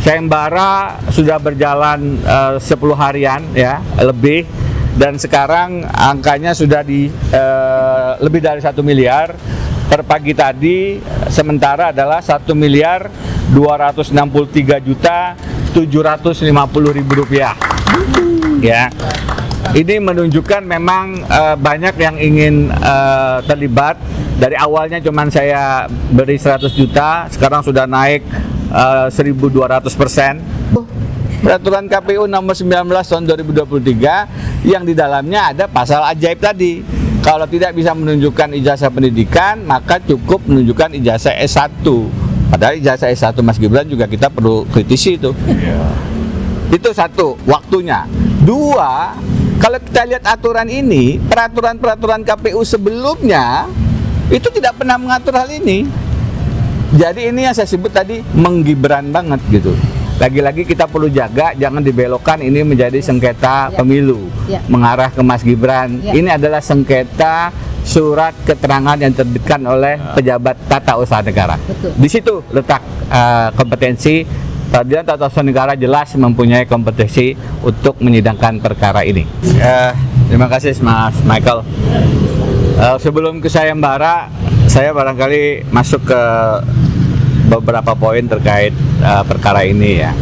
Sayembara sudah berjalan 10 harian ya lebih, dan sekarang angkanya sudah di lebih dari 1 miliar. Per pagi tadi sementara adalah 1 miliar 263 juta 750.000 rupiah ya. Ini menunjukkan memang banyak yang ingin terlibat. Dari awalnya cuman saya beri 100 juta, sekarang sudah naik 1.200%. Peraturan KPU nomor 19 tahun 2023 yang di dalamnya ada pasal ajaib tadi. Kalau tidak bisa menunjukkan ijazah pendidikan, maka cukup menunjukkan ijazah S1. Padahal ijazah S1 Mas Gibran juga kita perlu kritisi itu. Itu satu, waktunya. Dua, kalau kita lihat aturan ini, peraturan-peraturan KPU sebelumnya itu tidak pernah mengatur hal ini. Jadi ini yang saya sebut tadi menggibran banget gitu. Lagi-lagi kita perlu jaga, jangan dibelokkan ini menjadi sengketa pemilu, mengarah ke Mas Gibran. Ini adalah sengketa surat keterangan yang diterbitkan oleh pejabat tata usaha negara. Di situ letak kompetensi. Peradilan Tata Usaha Negara jelas mempunyai kompetensi untuk menyidangkan perkara ini. Terima kasih Mas Michael. Sebelum ke sayembara, saya barangkali masuk ke beberapa poin terkait perkara ini ya.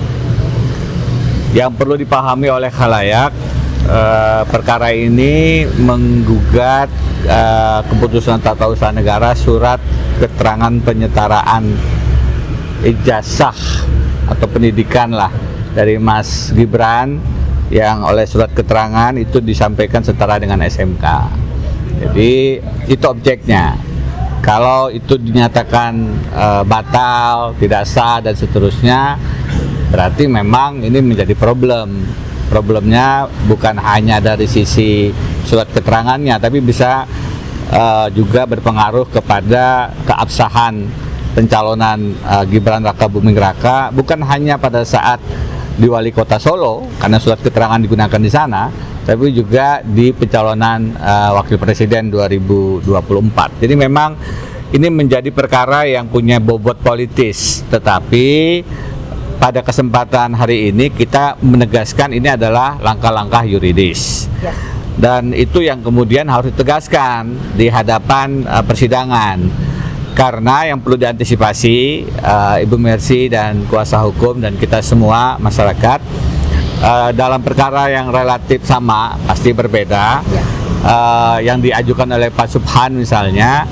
Yang perlu dipahami oleh khalayak, perkara ini menggugat keputusan Tata Usaha Negara surat keterangan penyetaraan ijazah atau pendidikan lah dari Mas Gibran yang oleh surat keterangan itu disampaikan setara dengan SMK. Jadi itu objeknya. Kalau itu dinyatakan batal, tidak sah dan seterusnya, berarti memang ini menjadi problem. Problemnya bukan hanya dari sisi surat keterangannya, tapi bisa juga berpengaruh kepada keabsahan pencalonan Gibran Raka Buming Raka, bukan hanya pada saat di Wali Kota Solo karena surat keterangan digunakan di sana, tapi juga di pencalonan Wakil Presiden 2024. Jadi memang ini menjadi perkara yang punya bobot politis, tetapi pada kesempatan hari ini kita menegaskan ini adalah langkah-langkah yuridis. Dan itu yang kemudian harus ditegaskan di hadapan persidangan. Karena yang perlu diantisipasi Ibu Mercy dan kuasa hukum dan kita semua masyarakat dalam perkara yang relatif sama pasti berbeda, yang diajukan oleh Pak Subhan misalnya,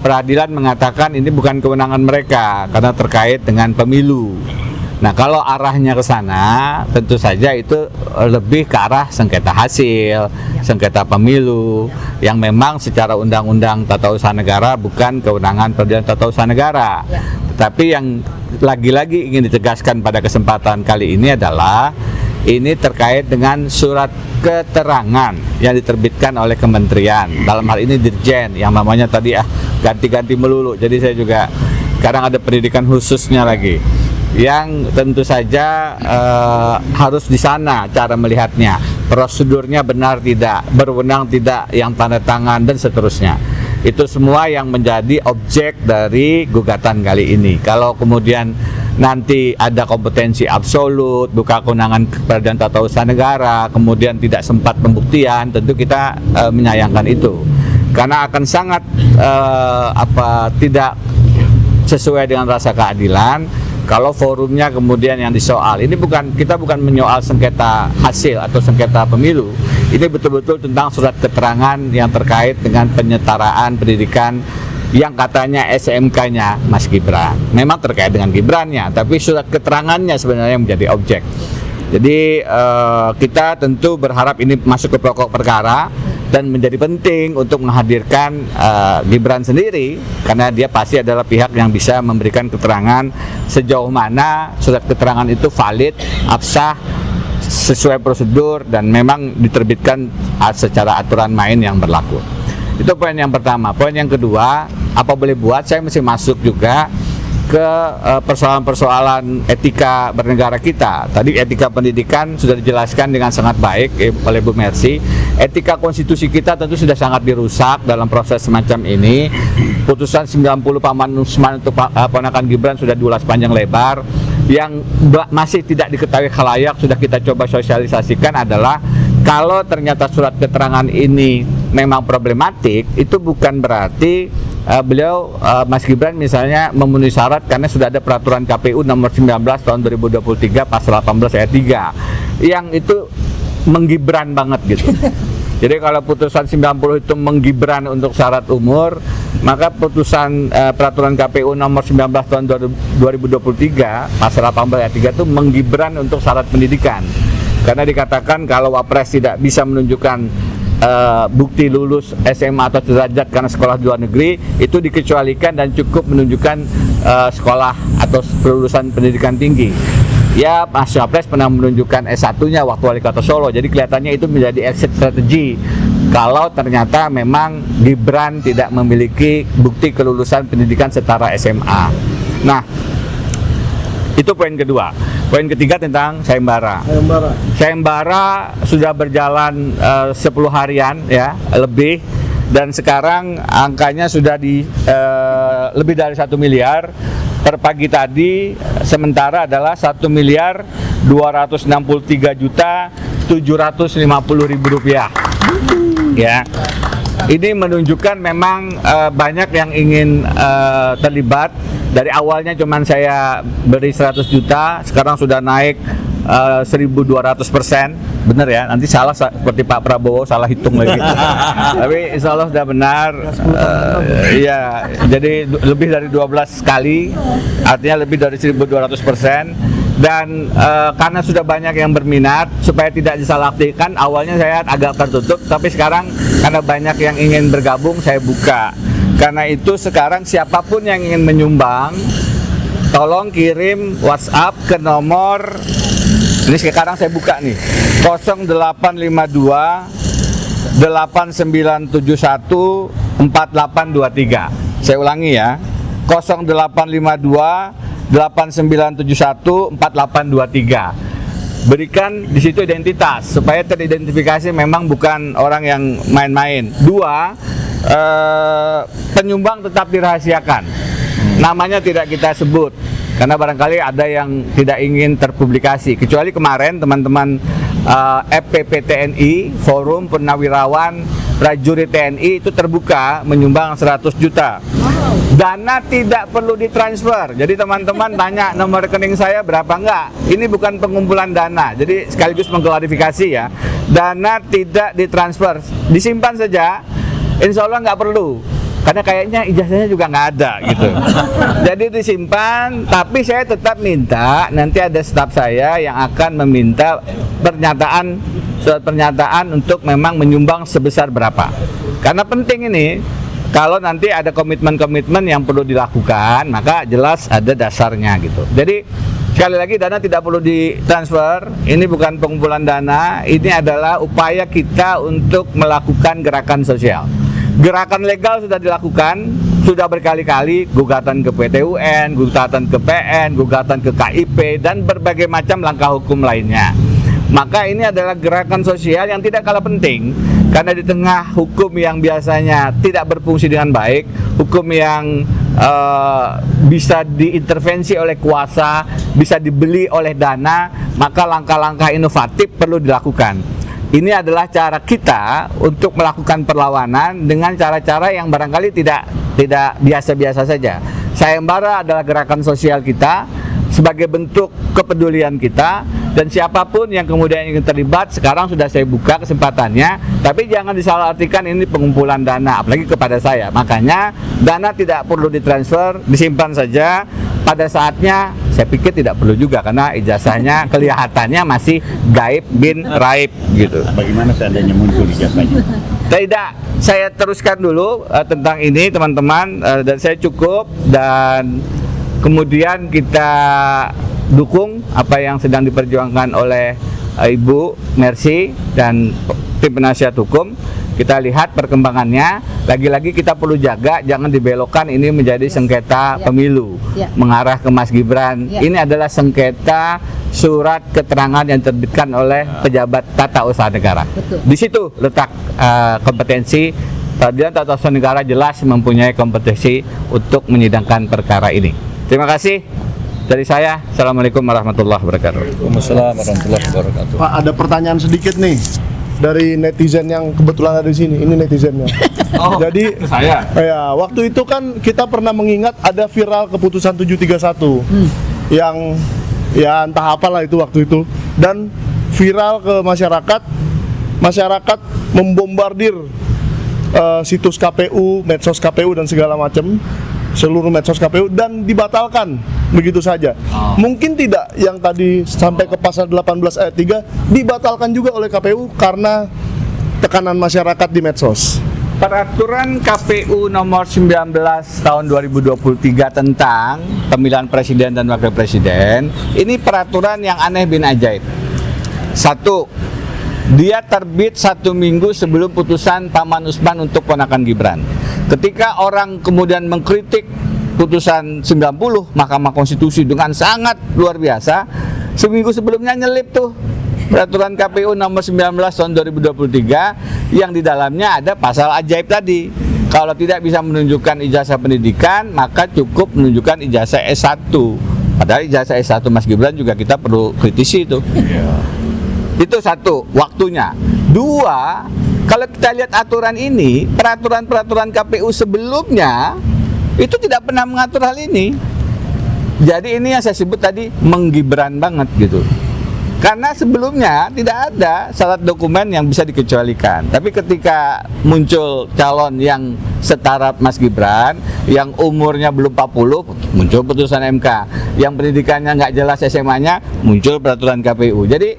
peradilan mengatakan ini bukan kewenangan mereka karena terkait dengan pemilu. Nah kalau arahnya ke sana tentu saja itu lebih ke arah sengketa hasil, sengketa pemilu yang memang secara undang-undang tata usaha negara bukan kewenangan peradilan tata usaha negara. Tetapi yang lagi-lagi ingin ditegaskan pada kesempatan kali ini adalah ini terkait dengan surat keterangan yang diterbitkan oleh kementerian. Dalam hal ini Dirjen yang namanya tadi ganti-ganti melulu. Jadi saya juga sekarang ada pendidikan khususnya lagi. Yang tentu saja harus di sana cara melihatnya, prosedurnya benar tidak, berwenang tidak yang tanda tangan dan seterusnya. Itu semua yang menjadi objek dari gugatan kali ini. Kalau kemudian nanti ada kompetensi absolut, bukan kewenangan peradilan tata usaha negara, kemudian tidak sempat pembuktian, tentu kita menyayangkan itu. Karena akan sangat tidak sesuai dengan rasa keadilan kalau forumnya kemudian yang disoal. Ini kita bukan menyoal sengketa hasil atau sengketa pemilu. Ini betul-betul tentang surat keterangan yang terkait dengan penyetaraan pendidikan yang katanya SMK-nya Mas Gibran. Memang terkait dengan Gibrannya, tapi surat keterangannya sebenarnya menjadi objek. Jadi kita tentu berharap ini masuk ke pokok perkara dan menjadi penting untuk menghadirkan Gibran sendiri karena dia pasti adalah pihak yang bisa memberikan keterangan sejauh mana surat keterangan itu valid, absah, sesuai prosedur dan memang diterbitkan secara aturan main yang berlaku. Itu poin yang pertama. Poin yang kedua, apa boleh buat saya mesti masuk juga ke persoalan-persoalan etika bernegara kita. Tadi etika pendidikan sudah dijelaskan dengan sangat baik oleh Bu Mercy. Etika konstitusi kita tentu sudah sangat dirusak dalam proses semacam ini. Putusan 90 Pak Manusman untuk ponakan Gibran sudah diulas panjang lebar. yang masih tidak diketahui khalayak, sudah kita coba sosialisasikan adalah kalau ternyata surat keterangan ini memang problematik, itu bukan berarti beliau Mas Gibran misalnya memenuhi syarat karena sudah ada peraturan KPU nomor 19 tahun 2023 pasal 18 ayat 3 yang itu menggibran banget gitu. Jadi kalau putusan 90 itu menggibran untuk syarat umur, maka putusan peraturan KPU nomor 19 tahun 2023 pasal 18 ayat 3 itu menggibran untuk syarat pendidikan. Karena dikatakan kalau Wapres tidak bisa menunjukkan bukti lulus SMA atau sederajat karena sekolah di luar negeri, itu dikecualikan dan cukup menunjukkan sekolah atau kelulusan pendidikan tinggi. Ya, Mas Wapres pernah menunjukkan S1-nya waktu wali kota Solo, jadi kelihatannya itu menjadi exit strategi kalau ternyata memang Gibran tidak memiliki bukti kelulusan pendidikan setara SMA. Nah, itu poin kedua. Poin ketiga tentang sayembara. Sayembara sudah berjalan 10 harian ya, lebih, dan sekarang angkanya sudah di lebih dari 1 miliar. Per pagi tadi sementara adalah 1 miliar 263 juta 750 ribu rupiah. Ya, ini menunjukkan memang banyak yang ingin terlibat. Dari awalnya cuman saya beri 100 juta, sekarang sudah naik 1.200%. Bener ya, nanti salah seperti Pak Prabowo salah hitung lagi. Tapi insya Allah sudah benar. Iya, jadi lebih dari 12 kali, artinya lebih dari 1.200%. Dan karena sudah banyak yang berminat, supaya tidak disalahartikan, awalnya saya agak tertutup, tapi sekarang karena banyak yang ingin bergabung, saya buka. Karena itu sekarang siapapun yang ingin menyumbang, tolong kirim WhatsApp ke nomor, ini sekarang saya buka nih, 0852 8971 4823. Saya ulangi ya, 0852 8971 4823. Berikan di situ identitas supaya teridentifikasi memang bukan orang yang main-main. 2, penyumbang tetap dirahasiakan, namanya tidak kita sebut karena barangkali ada yang tidak ingin terpublikasi. Kecuali kemarin teman-teman FPP TNI, Forum Purnawirawan Prajurit TNI, itu terbuka menyumbang 100 juta. Dana tidak perlu ditransfer. Jadi teman-teman tanya nomor rekening saya berapa, enggak. Ini bukan pengumpulan dana. Jadi sekaligus mengklarifikasi ya, dana tidak ditransfer, disimpan saja. Insya Allah nggak perlu, karena kayaknya ijazahnya juga nggak ada gitu. Jadi disimpan, tapi saya tetap minta nanti ada staf saya yang akan meminta surat pernyataan untuk memang menyumbang sebesar berapa. Karena penting ini, kalau nanti ada komitmen-komitmen yang perlu dilakukan, maka jelas ada dasarnya gitu. Jadi sekali lagi, dana tidak perlu ditransfer. Ini bukan pengumpulan dana, ini adalah upaya kita untuk melakukan gerakan sosial. Gerakan legal sudah dilakukan, sudah berkali-kali, gugatan ke PT UN, gugatan ke PN, gugatan ke KIP, dan berbagai macam langkah hukum lainnya. Maka ini adalah gerakan sosial yang tidak kalah penting, karena di tengah hukum yang biasanya tidak berfungsi dengan baik, hukum yang bisa diintervensi oleh kuasa, bisa dibeli oleh dana, maka langkah-langkah inovatif perlu dilakukan. Ini adalah cara kita untuk melakukan perlawanan dengan cara-cara yang barangkali tidak biasa-biasa saja. Sayembara adalah gerakan sosial kita sebagai bentuk kepedulian kita, dan siapapun yang kemudian ingin terlibat, sekarang sudah saya buka kesempatannya. Tapi jangan disalahartikan ini pengumpulan dana, apalagi kepada saya. Makanya dana tidak perlu ditransfer, disimpan saja. Pada saatnya saya pikir tidak perlu juga, karena ijazahnya kelihatannya masih gaib bin raib gitu. Bagaimana seandainya muncul ijazahnya? Tidak, saya teruskan dulu tentang ini teman-teman, dan saya cukup, dan kemudian kita dukung apa yang sedang diperjuangkan oleh Ibu Mercy dan tim penasihat hukum. Kita lihat perkembangannya. Lagi-lagi kita perlu jaga, jangan dibelokkan ini menjadi sengketa pemilu, mengarah ke Mas Gibran. Ini adalah sengketa surat keterangan yang diterbitkan oleh pejabat tata usaha negara. Di situ letak kompetensi. Peradilan tata usaha negara jelas mempunyai kompetensi untuk menyidangkan perkara ini. Terima kasih. Dari saya, Assalamualaikum warahmatullahi wabarakatuh. Waalaikumsalam warahmatullahi wabarakatuh. Pak, ada pertanyaan sedikit nih dari netizen yang kebetulan ada di sini. Ini netizennya. Jadi saya. ya, waktu itu kan kita pernah mengingat ada viral keputusan 731 yang ya entah apalah itu waktu itu, dan viral ke masyarakat membombardir situs KPU, medsos KPU dan segala macam, seluruh medsos KPU, dan dibatalkan begitu saja. Mungkin tidak yang tadi sampai ke pasal 18 ayat 3 dibatalkan juga oleh KPU karena tekanan masyarakat di medsos. Peraturan KPU nomor 19 tahun 2023 tentang pemilihan presiden dan wakil presiden, ini peraturan yang aneh bin ajaib. Satu, dia terbit 1 minggu sebelum putusan Paman Usman untuk ponakan Gibran. Ketika orang kemudian mengkritik putusan 90 Mahkamah Konstitusi dengan sangat luar biasa, seminggu sebelumnya nyelip tuh peraturan KPU nomor 19 tahun 2023 yang di dalamnya ada pasal ajaib tadi. Kalau tidak bisa menunjukkan ijazah pendidikan, maka cukup menunjukkan ijazah S1. Padahal ijazah S1 Mas Gibran juga kita perlu kritisi itu. Itu satu, waktunya. Dua, kalau kita lihat aturan ini, peraturan-peraturan KPU sebelumnya itu tidak pernah mengatur hal ini. Jadi ini yang saya sebut tadi menggibran banget gitu. Karena sebelumnya tidak ada syarat dokumen yang bisa dikecualikan. Tapi ketika muncul calon yang setara Mas Gibran, yang umurnya belum 40, muncul putusan MK. Yang pendidikannya nggak jelas SMA-nya, muncul peraturan KPU. Jadi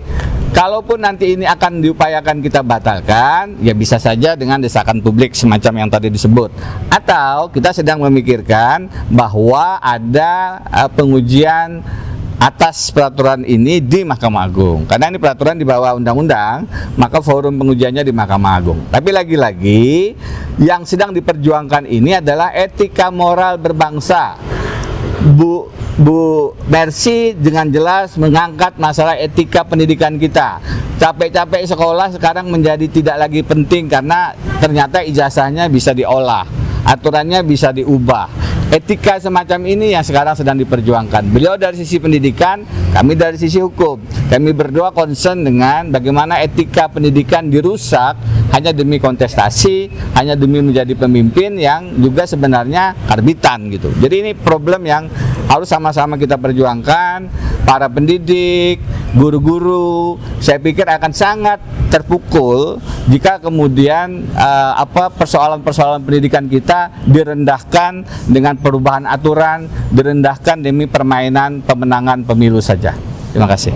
kalaupun nanti ini akan diupayakan kita batalkan, ya bisa saja dengan desakan publik semacam yang tadi disebut. Atau kita sedang memikirkan bahwa ada pengujian atas peraturan ini di Mahkamah Agung. Karena ini peraturan di bawah undang-undang, maka forum pengujiannya di Mahkamah Agung. Tapi lagi-lagi yang sedang diperjuangkan ini adalah etika moral berbangsa. Bu Mercy dengan jelas mengangkat masalah etika pendidikan kita. Capek-capek sekolah sekarang menjadi tidak lagi penting karena ternyata ijazahnya bisa diolah, aturannya bisa diubah. Etika semacam ini yang sekarang sedang diperjuangkan. Beliau dari sisi pendidikan, kami dari sisi hukum. Kami berdua concern dengan bagaimana etika pendidikan dirusak hanya demi kontestasi, hanya demi menjadi pemimpin yang juga sebenarnya karbitan gitu. Jadi ini problem yang harus sama-sama kita perjuangkan. Para pendidik, guru-guru, saya pikir akan sangat terpukul jika kemudian persoalan-persoalan pendidikan kita direndahkan dengan perubahan aturan, direndahkan demi permainan pemenangan pemilu saja. Terima kasih.